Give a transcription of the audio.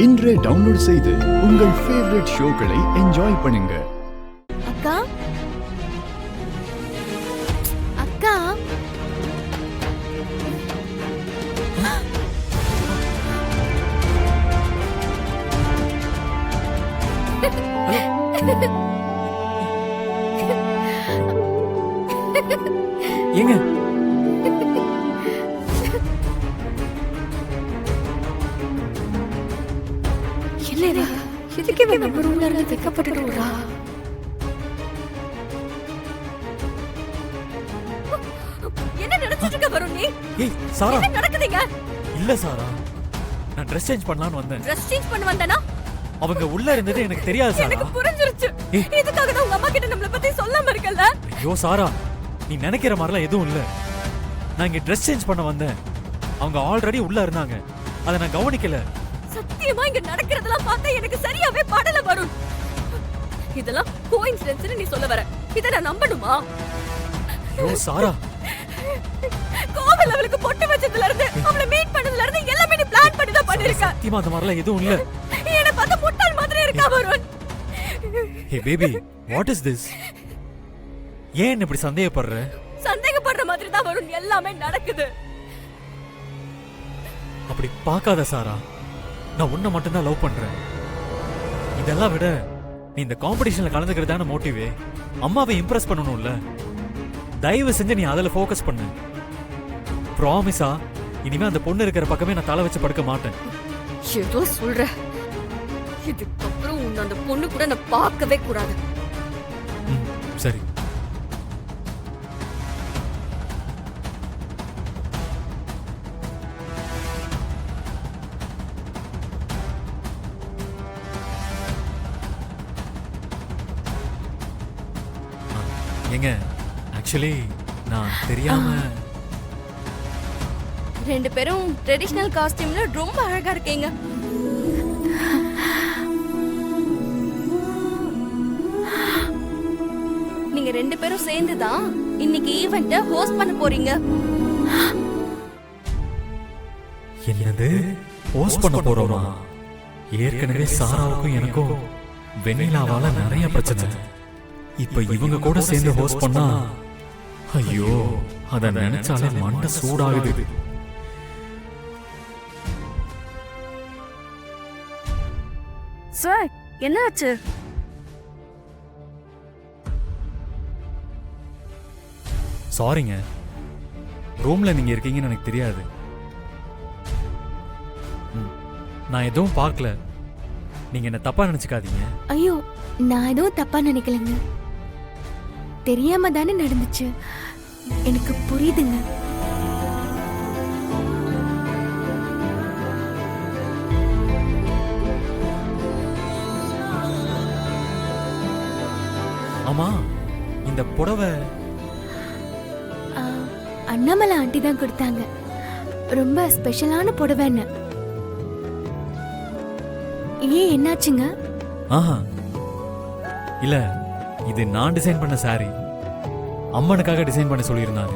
இன்றே டவுன்லோட் செய்து உங்கள் ஃபேவரட் ஷோக்களை என்ஜாய் பண்ணுங்க. அக்கா அக்கா ஏங்க என்னடா இதுக்கே நம்ம ரூம்ல இருந்து வெக்கப்பட்டுடுறா. என்ன நடந்துட்டு இருக்க வருண் நீ? ஏய் சாரா, என்ன நடக்குதுங்க? இல்ல சாரா, நான் Dress சேஞ்ச் பண்ணலாம்னு வந்தேன். Dress change பண்ண வந்தனா? அவங்க உள்ள இருந்தது எனக்கு தெரியாது சாரா. எனக்கு புரிஞ்சிருச்சு. இதுக்காக தான் உங்க அம்மா கிட்ட நம்மள பத்தி சொல்லாம இருக்கல்ல. ஐயோ சாரா, நீ நினைக்கிற மாதிரிலாம் எதுவும் இல்ல. நான் இங்க Dress சேஞ்ச் பண்ண வந்தேன். அவங்க ஆல்ரெடி உள்ள இருந்தாங்க. அத நான் கவனிக்கல. சத்தியமா இங்க நடக்கிறதெல்லாம் பார்த்தா எனக்கு சரியாவே படல வருண். இதெல்லாம் கோஇன்சிடென்ஸ்னு நீ சொல்ல வர. இத நான் நம்பணுமா? ஐயோ சாரா, கோவில் அவளுக்கு பொட்டு வச்சதுல இருந்து அவளை மீட் பண்ணதுல இருந்து எல்லாமே நீ பிளான் பண்ணி தான் பண்ணிருக்க. சத்தியமா அந்த மாதிரிலாம் எதுவும் இல்ல. என்ன பார்த்தா முட்டாள் மாதிரி இருக்கா Varun. Hey baby, what is this? ஏன் இப்படி சந்தேகப்படுற? சந்தேகப்படுற மாதிரி தான் வருண் எல்லாமே நடக்குது. அப்படி பார்க்காத சாரா, நான் உன்னை மட்டும்தான் லவ் பண்றேன். இதெல்லாம் விட நீ இந்த காம்படிஷன்ல கலந்துக்கிறதான மோட்டிவே அம்மாவை இம்ப்ரெஸ் பண்ணணும்ல. தயவு செஞ்சு நீ அதில் ஃபோக்கஸ் பண்ணு. ப்ராமிஸா, இனிமே அந்த பொண்ணு இருக்கிற பக்கமே நான் தலை வச்சு படுக்க மாட்டேன். ஏதோ சொல்ற. இதுக்கப்புறம் உன்னை அந்த பொண்ணு கூட நான் பார்க்கவே கூடாது. சரி. ஏங்க, ஆக்சுவலி நான் தெரியாம ரெண்டு பேரும் ட்ரெடிஷனல் காஸ்டியூம்ல ரொம்ப அழகா இருக்கீங்க. நீங்க ரெண்டு பேரும் சேர்ந்து தான் இன்னைக்கு ஈவென்ட்ட ஹோஸ்ட் பண்ண போறீங்க. என்னது ஹோஸ்ட் பண்ண போறோமா? ஏற்கனவே சாராவுக்கும் எனக்கும் வெண்ணிலாவால நிறைய பிரச்சனை. இப்ப இவங்க கூட சேர்ந்து ஹோஸ்ட் பண்ணா, ஐயோ, அத நினைச்சாலே மண்டை சூடாகுது. சார், என்ன ஆச்சு? சாரிங்க, ரூம்ல நீங்க இருக்கீங்கன்னு எனக்கு தெரியாது. நான் எதுவும் பார்க்கல. நீங்க என்ன தப்பா நினைச்சுக்காதீங்க. ஐயோ, நான் எதுவும் தப்பா நினைக்கலங்க. தெரியாம தானே நடந்துச்சு. எனக்கு புரியுதுங்க. ஆமா, இந்த புடவை அண்ணாமலை ஆண்டி தான் கொடுத்தாங்க. ரொம்ப ஸ்பெஷலான புடவைன்னு. ஏன், என்னாச்சுங்க? ஆஹா இல்ல, இது நான் டிசைன் பண்ண சாரி. அம்மனுக்காக டிசைன் பண்ண சொல்லியிருந்தாங்க.